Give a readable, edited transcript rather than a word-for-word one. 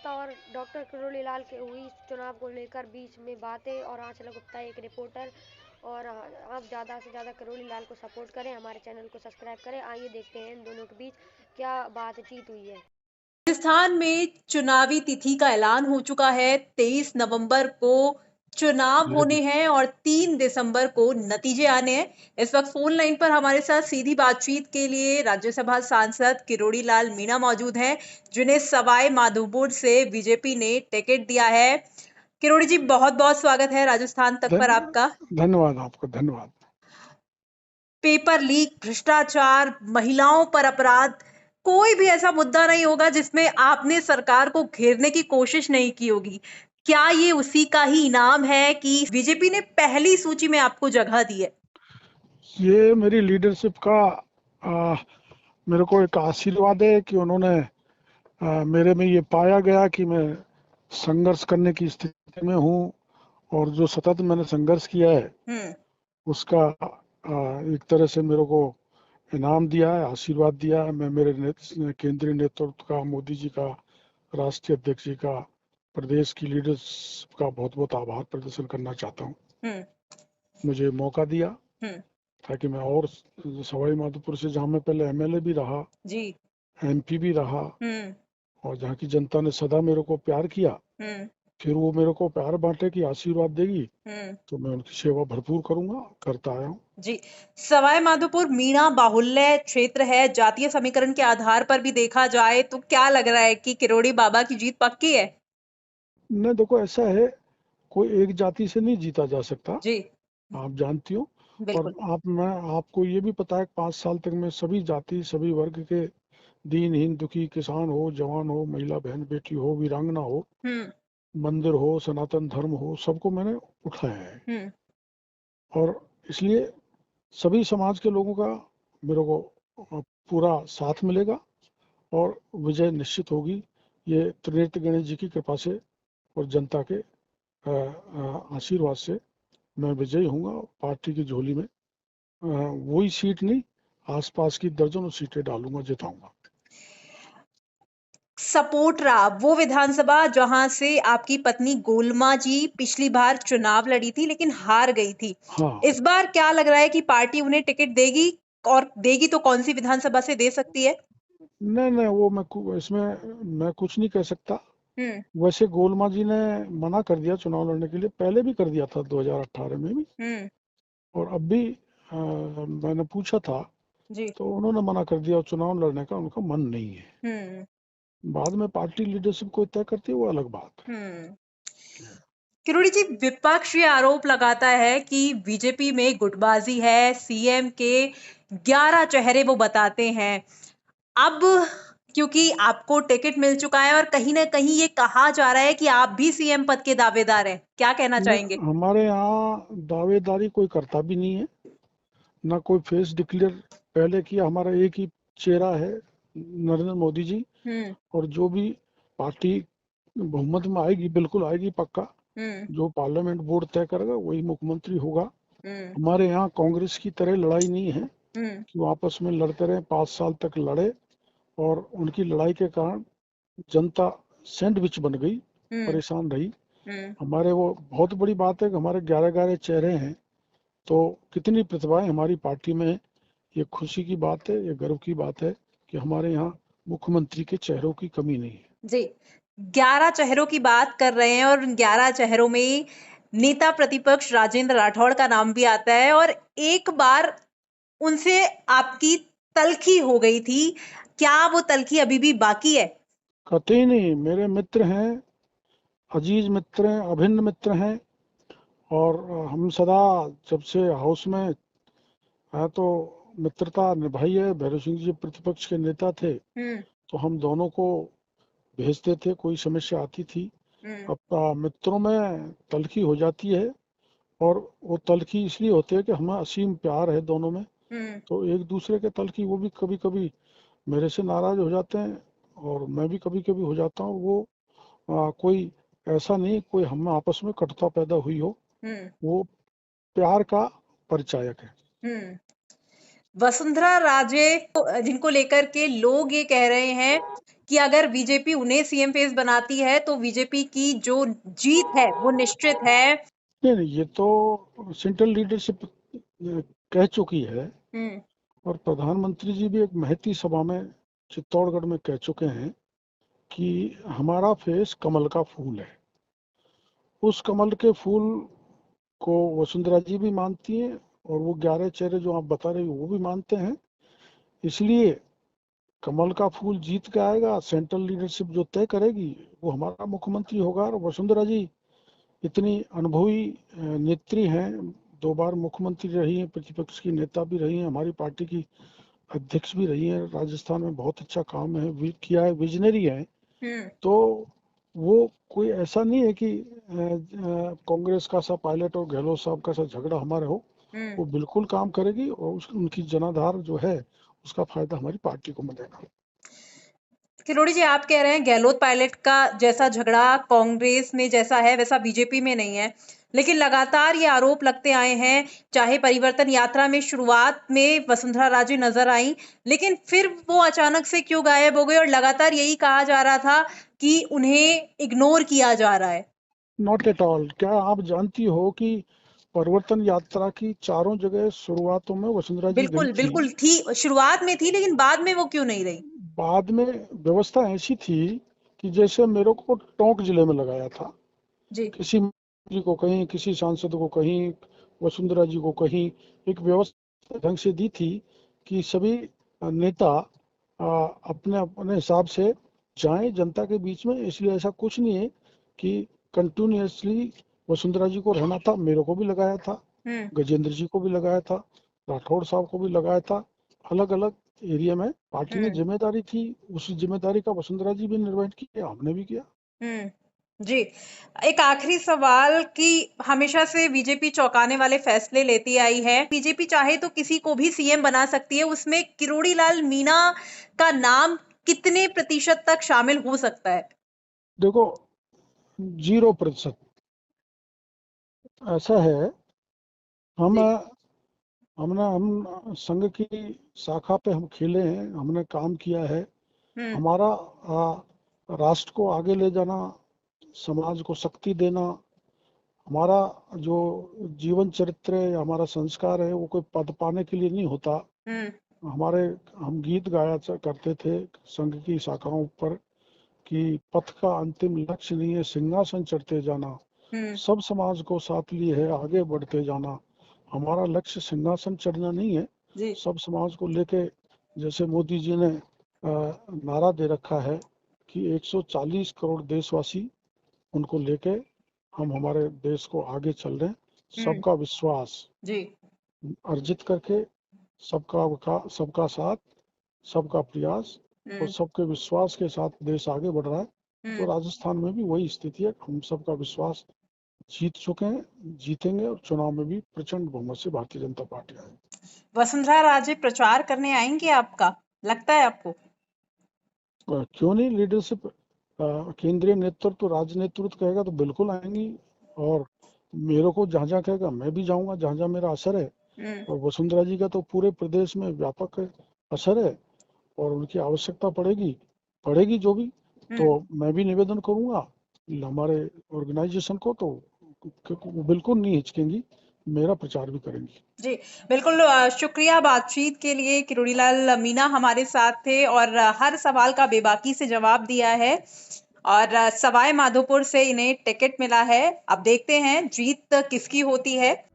गुप्ता और डॉक्टर किरोड़ी लाल के हुई चुनाव को लेकर बीच में बातें और आंचला गुप्ता एक रिपोर्टर। और आप ज़्यादा से ज़्यादा किरोड़ी लाल को सपोर्ट करें, हमारे चैनल को सब्सक्राइब करें। आइए देखते हैं इन दोनों के बीच क्या बातचीत हुई है। राजस्थान में चुनावी तिथि का ऐलान हो चुका है। 23 नवंबर को चुनाव होने हैं और 3 दिसंबर को नतीजे आने हैं। इस वक्त फोन लाइन पर हमारे साथ सीधी बातचीत के लिए राज्यसभा सांसद किरोड़ी लाल मीणा मौजूद हैं, जिन्हें सवाई माधोपुर से बीजेपी ने टिकट दिया है। किरोड़ी जी, बहुत बहुत स्वागत है राजस्थान तक पर आपका। धन्यवाद आपको, धन्यवाद। पेपर लीक, भ्रष्टाचार, महिलाओं पर अपराध, कोई भी ऐसा मुद्दा नहीं होगा जिसमें आपने सरकार को घेरने की कोशिश नहीं की होगी। क्या ये उसी का ही इनाम है कि बीजेपी ने पहली सूची में आपको जगह दी है? ये मेरी लीडरशिप का मेरे को एक आशीर्वाद है कि उन्होंने मेरे में ये पाया गया कि मैं संघर्ष करने की स्थिति में हूँ, और जो सतत मैंने संघर्ष किया है उसका एक तरह से मेरे को इनाम दिया है, आशीर्वाद दिया है। मैं मेरे केंद्रीय नेतृत्व का, मोदी जी का, राष्ट्रीय अध्यक्ष जी का, प्रदेश की लीडर्स का बहुत बहुत आभार प्रदर्शन करना चाहता हूँ। मुझे मौका दिया ताकि मैं और सवाई माधोपुर से, जहाँ मैं पहले एमएलए भी रहा जी, एमपी भी रहा, और जहाँ की जनता ने सदा मेरे को प्यार किया, फिर वो मेरे को प्यार बांटे की आशीर्वाद देगी, तो मैं उनकी सेवा भरपूर करूंगा, करता आया हूँ। जी। सवाई माधोपुर मीणा बाहुल्य क्षेत्र है। जातीय समीकरण के आधार पर भी देखा जाए तो क्या लग रहा है कि किरोड़ी बाबा की जीत पक्की है? नहीं, देखो ऐसा है, कोई एक जाति से नहीं जीता जा सकता, जी, आप जानती हो। और बिल्कुल। आपको ये भी पता है, 5 साल तक मैं सभी जाति, सभी वर्ग के, दीनहीन, दुखी, किसान हो, जवान हो, महिला बहन बेटी हो, वीरांगना हो, मंदिर हो, सनातन धर्म हो, सबको मैंने उठाया है। और इसलिए सभी समाज के लोगों का मेरे को पूरा साथ मिलेगा और विजय निश्चित होगी। ये त्रिनेत्र गणेश जी की कृपा से और जनता के आशीर्वाद से मैं विजयी हूँगा। पार्टी की झोली में वही सीट नहीं, आसपास की दर्जनों सीटें डालूंगा, जिताऊंगा। सपोर्ट रहा वो विधानसभा जहां से आपकी पत्नी गोलमा जी पिछली बार चुनाव लड़ी थी लेकिन हार गई थी। हाँ, इस बार क्या लग रहा है कि पार्टी उन्हें टिकट देगी, और देगी तो कौन सी विधानसभा से दे सकती है? नहीं वो इसमें मैं कुछ नहीं कह सकता। वैसे गोलमा जी ने मना कर दिया चुनाव लड़ने के लिए, पहले भी कर दिया था 2018 में भी, और अब भी मैंने पूछा था जी, तो उन्होंने मना कर दिया, चुनाव लड़ने का उनका मन नहीं है। बाद में पार्टी लीडरशिप को तय करती है, वो अलग बात है। किरोड़ी जी, विपक्ष ये आरोप लगाता है कि बीजेपी में गुटबाजी है, सीएम के 11 चेहरे वो बताते हैं। अब क्योंकि आपको टिकट मिल चुका है और कहीं ना कहीं ये कहा जा रहा है कि आप भी सीएम पद के दावेदार हैं, क्या कहना चाहेंगे? हमारे यहाँ दावेदारी कोई करता भी नहीं है, ना कोई फेस डिक्लेयर पहले किया। हमारा एक ही चेहरा है, नरेंद्र मोदी जी। और जो भी पार्टी बहुमत में आएगी, बिल्कुल आएगी पक्का, जो पार्लियामेंट बोर्ड तय करेगा वही मुख्यमंत्री होगा। हमारे यहाँ कांग्रेस की तरह लड़ाई नहीं है कि वो आपस में लड़ते रहे, 5 साल तक लड़े और उनकी लड़ाई के कारण जनता सैंडविच बन गई, परेशान रही। हमारे वो बहुत बड़ी बात है कि हमारे 11 चेहरे हैं, तो कितनी प्रतिभाएं हमारी पार्टी में है। ये खुशी की बात है, ये गर्व की बात है कि हमारे यहाँ मुख्यमंत्री के चेहरों की कमी नहीं है। जी, 11 चेहरों की बात कर रहे हैं और 11 चेहरों में नेता प्रतिपक्ष राजेंद्र राठौड़ का नाम भी आता है, और एक बार उनसे आपकी तल्खी हो गई थी। क्या वो तल्खी अभी भी बाकी है? कतई नहीं, मेरे मित्र हैं, अजीज मित्र हैं, अभिन्न मित्र हैं। और हम सदा, जब से हाउस में है तो मित्रता निभाई है। भैरव सिंह जी प्रतिपक्ष के नेता थे, तो हम दोनों को भेजते थे, कोई समस्या आती थी। अब मित्रों में तल्खी हो जाती है, और वो तल्खी इसलिए होती है कि हमें असीम प्यार है दोनों में, तो एक दूसरे के तल्खी वो भी कभी कभी मेरे से नाराज हो जाते हैं और मैं भी कभी कभी हो जाता हूँ। वो कोई ऐसा नहीं, कोई हम आपस में कटुता पैदा हुई हो, वो प्यार का परिचायक है। वसुंधरा राजे जिनको लेकर के लोग ये कह रहे हैं कि अगर बीजेपी उन्हें सीएम फेस बनाती है तो बीजेपी की जो जीत है वो निश्चित है? नहीं, ये तो सेंट्रल लीडरशिप कह चुकी है और प्रधानमंत्री जी भी एक महती सभा में चित्तौड़गढ़ में कह चुके हैं कि हमारा फेस कमल का फूल है। उस कमल के फूल को वसुंधरा जी भी मानती हैं और वो 11 चेहरे जो आप बता रहे हो वो भी मानते हैं। इसलिए कमल का फूल जीत के आएगा, सेंट्रल लीडरशिप जो तय करेगी वो हमारा मुख्यमंत्री होगा। और वसुंधरा जी इतनी अनुभवी नेत्री हैं, 2 बार मुख्यमंत्री रही हैं, प्रतिपक्ष की नेता भी रही हैं, हमारी पार्टी की अध्यक्ष भी रही हैं, राजस्थान में बहुत अच्छा काम है किया है, विजनरी है। तो वो कोई ऐसा नहीं है कि कांग्रेस का सा पायलट और गहलोत साहब का सा झगड़ा हमारे हो। वो बिल्कुल काम करेगी और उनकी जनाधार जो है उसका फायदा हमारी पार्टी को मिलेगा। किरोड़ी जी, आप कह रहे हैं गहलोत पायलट का जैसा झगड़ा कांग्रेस में जैसा है वैसा बीजेपी में नहीं है, लेकिन लगातार ये आरोप लगते आए हैं, चाहे परिवर्तन यात्रा में शुरुआत में वसुंधरा राजे नजर आई, लेकिन फिर वो अचानक से क्यों गायब हो गए और लगातार यही कहा जा रहा था कि उन्हें इग्नोर किया जा रहा है। Not at all. क्या आप जानती हो कि परिवर्तन यात्रा की चारों जगह शुरुआतों में वसुंधरा जी गई बिल्कुल थी। बिल्कुल थी, शुरुआत में थी, लेकिन बाद में वो क्यों नहीं रही? बाद में व्यवस्था ऐसी थी कि जैसे मेरे को टोंक जिले में लगाया था, जी किसी मंत्री को कहीं, किसी सांसद को कहीं, वसुंधरा जी को कहीं, एक व्यवस्था ढंग से दी थी कि सभी नेता अपने अपने हिसाब से जाएं जनता के बीच में। इसलिए ऐसा कुछ नहीं है कि कंटिन्यूअसली वसुंधरा जी को रहना था। मेरे को भी लगाया था, गजेंद्र जी को भी लगाया था, राठौड़ साहब को भी लगाया था। अलग अलग एरिया में पार्टी ने जिम्मेदारी थी, उस जिम्मेदारी का वसुंधरा जी भी निर्वहन किया, हमने भी किया। जी, एक आखिरी सवाल कि हमेशा से बीजेपी चौंकाने वाले फैसले लेती आई है। बीजेपी चाहे तो किसी को भी सीएम बना सकती है, उसमें किरोड़ी लाल मीणा का नाम कितने प्रतिशत तक शामिल हो सकता है? देखो 0% ऐसा है। हम संघ की शाखा पे हम खेले हैं, हमने काम किया है। हमारा राष्ट्र को आगे ले जाना, समाज को शक्ति देना, हमारा जो जीवन चरित्र है, हमारा संस्कार है, वो कोई पद पाने के लिए नहीं होता। हम गीत गाया करते थे संघ की शाखाओं पर कि पथ का अंतिम लक्ष्य नहीं है सिंहासन चढ़ते जाना, सब समाज को साथ लिए है आगे बढ़ते जाना। हमारा लक्ष्य सिंहासन चढ़ना नहीं है, सब समाज को लेके, जैसे मोदी जी ने नारा दे रखा है कि 140 करोड़ देशवासी, उनको लेके हम हमारे देश को आगे चल रहे हैं। सबका विश्वास अर्जित करके, सबका साथ, सबका प्रयास और सबके विश्वास के साथ देश आगे बढ़ रहा है। तो राजस्थान में भी वही स्थिति है, हम सबका विश्वास जीत चुके हैं, जीतेंगे और चुनाव में भी प्रचंड बहुमत से भारतीय जनता पार्टी आएगी। वसुंधरा राजे प्रचार करने आएंगे आपका, लगता है आपको? क्यों नहीं, लीडरशिप केंद्रीय नेतृत्व, राज्य नेतृत्व कहेगा तो बिल्कुल आएंगी। और मेरे को जहाँ जहाँ कहेगा मैं भी जाऊंगा, जहाँ जहाँ मेरा असर है। और वसुंधरा जी का तो पूरे प्रदेश में व्यापक असर है और उनकी आवश्यकता पड़ेगी जो भी, तो मैं भी निवेदन करूंगा हमारे ऑर्गेनाइजेशन को, तो बिल्कुल नहीं हिचकेंगी, मेरा प्रचार भी करेंगी। जी बिल्कुल, शुक्रिया बातचीत के लिए। किरोड़ी लाल मीणा हमारे साथ थे और हर सवाल का बेबाकी से जवाब दिया है और सवाई माधोपुर से इन्हें टिकट मिला है। अब देखते हैं जीत किसकी होती है।